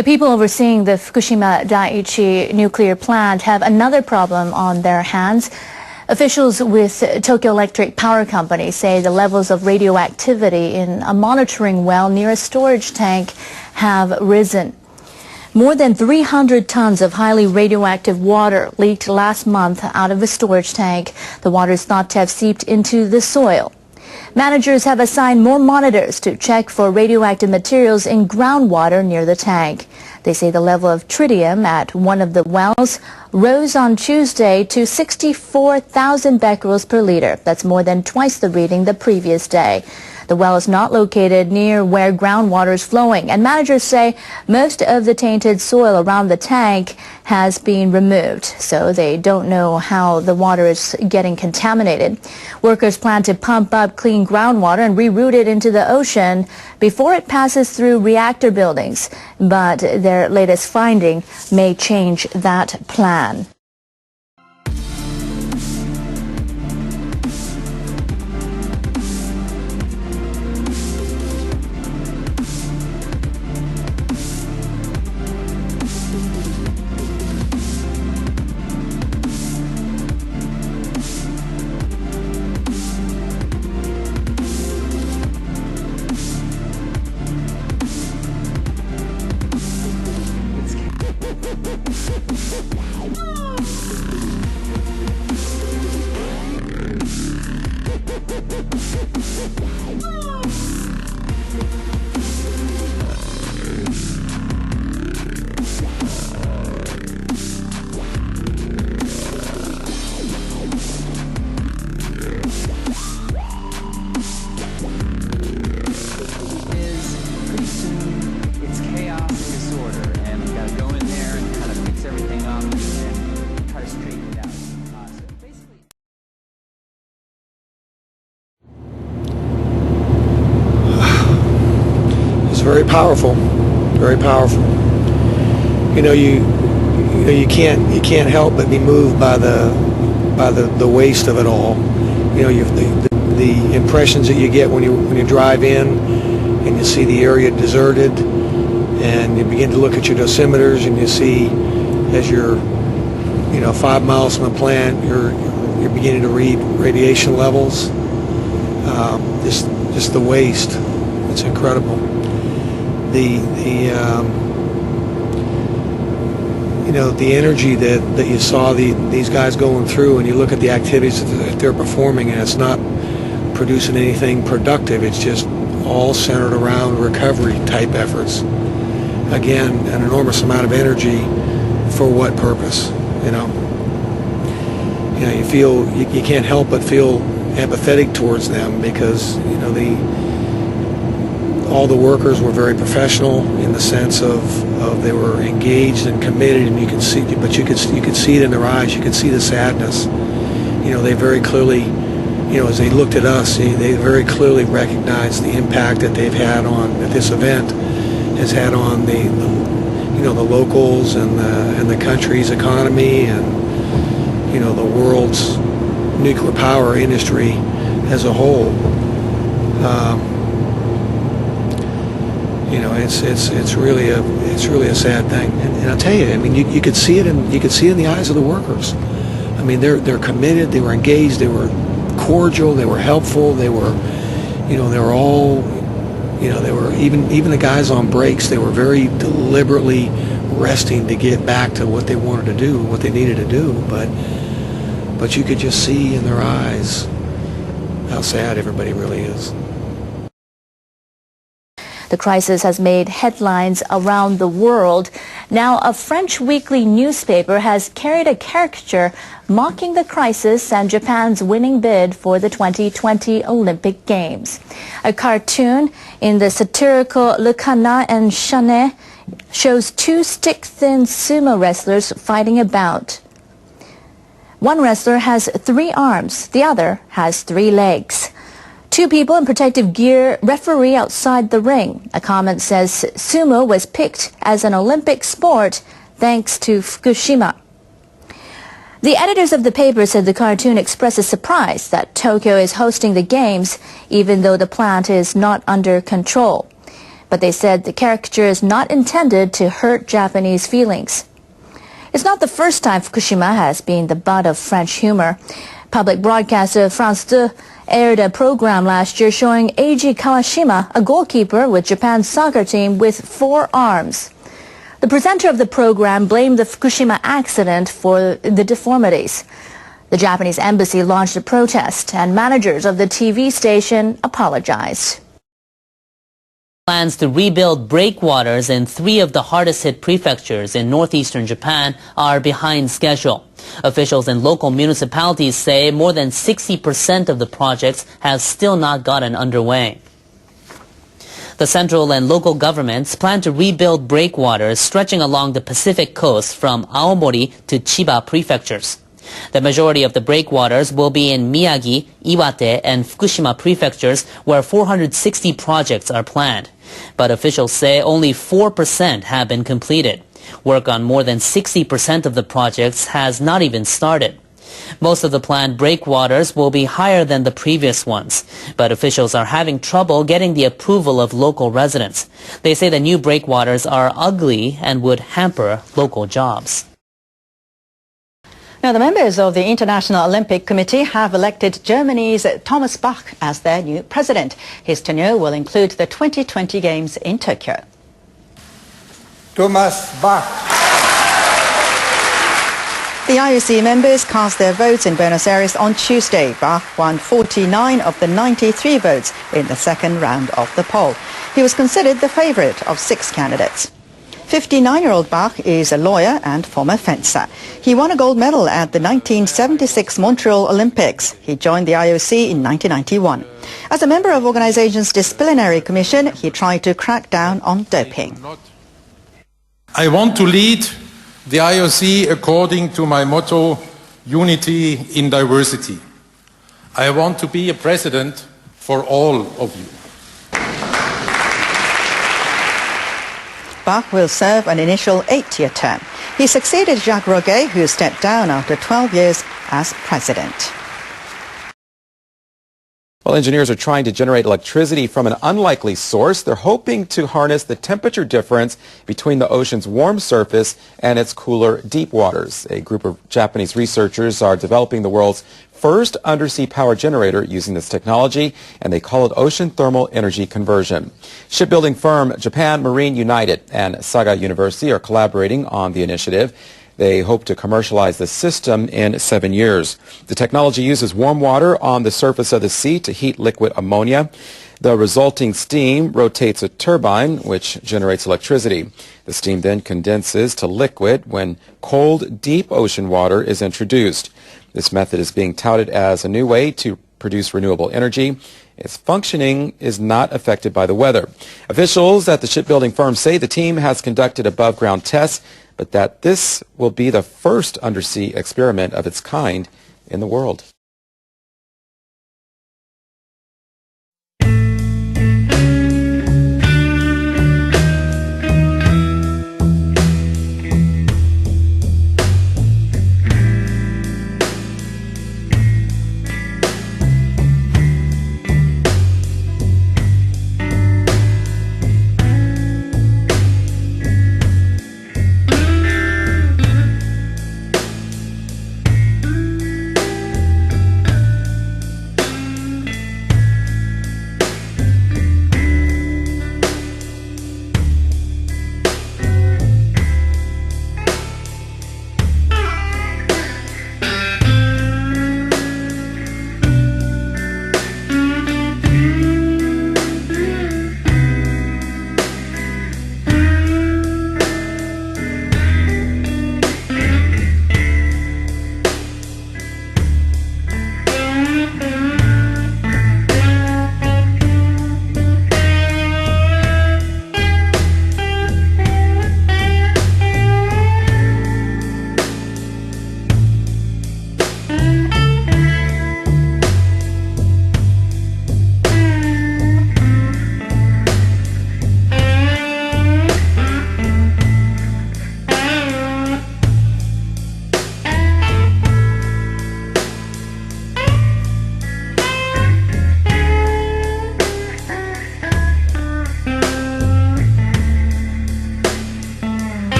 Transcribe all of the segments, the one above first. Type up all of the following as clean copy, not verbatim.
The people overseeing the Fukushima Daiichi nuclear plant have another problem on their hands. Officials with Tokyo Electric Power Company say the levels of radioactivity in a monitoring well near a storage tank have risen. More than 300 tons of highly radioactive water leaked last month out of a storage tank. The water is thought to have seeped into the soil. Managers have assigned more monitors to check for radioactive materials in groundwater near the tank. They say the level of tritium at one of the wells rose on Tuesday to 64,000 becquerels per liter. That's more than twice the reading the previous day. The well is not located near where groundwater is flowing, and managers say most of the tainted soil around the tank has been removed, so they don't know how the water is getting contaminated. Workers plan to pump up clean groundwater and reroute it into the ocean before it passes through reactor buildings, but their latest finding may change that plan. Very powerful, very powerful. You can't help but be moved by the waste of it all. The impressions that you get when you drive in and you see the area deserted, and you begin to look at your dosimeters and you see as you're 5 miles from the plant, you're beginning to read radiation levels. Just the waste. It's incredible. The energy that you saw these guys going through, and you look at the activities that they're performing, and it's not producing anything productive. It's just all centered around recovery type efforts. Again, an enormous amount of energy for what purpose? You feel you can't help but feel empathetic towards them, because all the workers were very professional in the sense of they were engaged and committed, and you could see it in their eyes. You could see the sadness. They very clearly, as they looked at us, they very clearly recognized the impact that they've had that this event has had on the locals and the country's economy, and the world's nuclear power industry as a whole. It's really a sad thing, and I'll tell you, you could see it in the eyes of the workers. They're committed, they were engaged, they were cordial, they were helpful, they were all, they were even the guys on breaks. They were very deliberately resting to get back to what they wanted to do, what they needed to do, but you could just see in their eyes how sad everybody really is. The crisis has made headlines around the world. Now, a French weekly newspaper has carried a caricature mocking the crisis and Japan's winning bid for the 2020 Olympic Games. A cartoon in the satirical Le Canard Enchaîné shows two stick-thin sumo wrestlers fighting a bout. One wrestler has 3 arms, the other has 3 legs. 2 people in protective gear referee outside the ring. A comment says sumo was picked as an Olympic sport thanks to Fukushima. The editors of the paper said the cartoon expresses surprise that Tokyo is hosting the Games, even though the plant is not under control. But they said the caricature is not intended to hurt Japanese feelings. It's not the first time Fukushima has been the butt of French humor. Public broadcaster France 2 aired a program last year showing Eiji Kawashima, a goalkeeper with Japan's soccer team, with 4 arms. The presenter of the program blamed the Fukushima accident for the deformities. The Japanese embassy launched a protest, and managers of the TV station apologized. Plans to rebuild breakwaters in 3 of the hardest-hit prefectures in northeastern Japan are behind schedule. Officials in local municipalities say more than 60% of the projects have still not gotten underway. The central and local governments plan to rebuild breakwaters stretching along the Pacific coast from Aomori to Chiba prefectures. The majority of the breakwaters will be in Miyagi, Iwate, and Fukushima prefectures, where 460 projects are planned. But officials say only 4% have been completed. Work on more than 60% of the projects has not even started. Most of the planned breakwaters will be higher than the previous ones, but officials are having trouble getting the approval of local residents. They say the new breakwaters are ugly and would hamper local jobs. Now, the members of the International Olympic Committee have elected Germany's Thomas Bach as their new president. His tenure will include the 2020 Games in Tokyo. Thomas Bach. The IOC members cast their votes in Buenos Aires on Tuesday. Bach won 49 of the 93 votes in the second round of the poll. He was considered the favorite of 6 candidates. 59-year-old Bach is a lawyer and former fencer. He won a gold medal at the 1976 Montreal Olympics. He joined the IOC in 1991. As a member of the organization's disciplinary commission, he tried to crack down on doping. I want to lead the IOC according to my motto, unity in diversity. I want to be a president for all of you. Bach will serve an initial 8-year term. He succeeded Jacques Roguet, who stepped down after 12 years as president. Well, engineers are trying to generate electricity from an unlikely source. They're hoping to harness the temperature difference between the ocean's warm surface and its cooler deep waters. A group of Japanese researchers are developing the world's first undersea power generator using this technology, and they call it ocean thermal energy conversion. Shipbuilding firm Japan Marine United and Saga University are collaborating on the initiative. They hope to commercialize the system in 7 years. The technology uses warm water on the surface of the sea to heat liquid ammonia. The resulting steam rotates a turbine, which generates electricity. The steam then condenses to liquid when cold, deep ocean water is introduced. This method is being touted as a new way to produce renewable energy. Its functioning is not affected by the weather. Officials at the shipbuilding firm say the team has conducted above-ground tests, but that this will be the first undersea experiment of its kind in the world.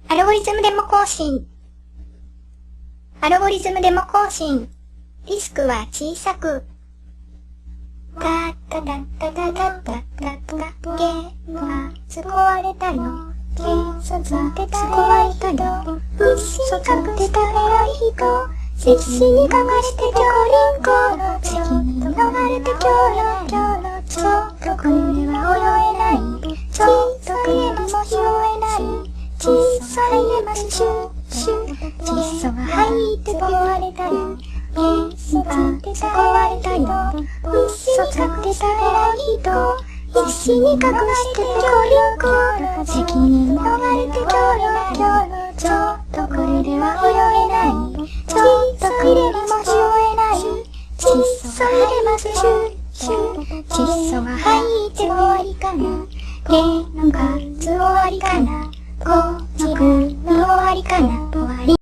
アルゴリズムデモ更新。アルゴリズムデモ更新。リスクは小さく。タタタタタタタタタゲームは壊れたの。警察で壊れたの。必死に隠した偉い人。必死に隠して両輪行の責任逃れてキョロキョロ。ちょっとこれは泳えない。ちょっとこれも拾えない。小さい絵まシュシュ。窒素が入って壊れたの。警察で壊れたの。必死に隠した偉い人。必死に隠して両輪行の責任逃れてキョロキョロ。ちょっとこれでは泳えない。ちょっとくれるも拾えない。窒素入れますシュシュ。窒素が入って終わりかな。芸能活終わりかな。この国終わりかな。終わり。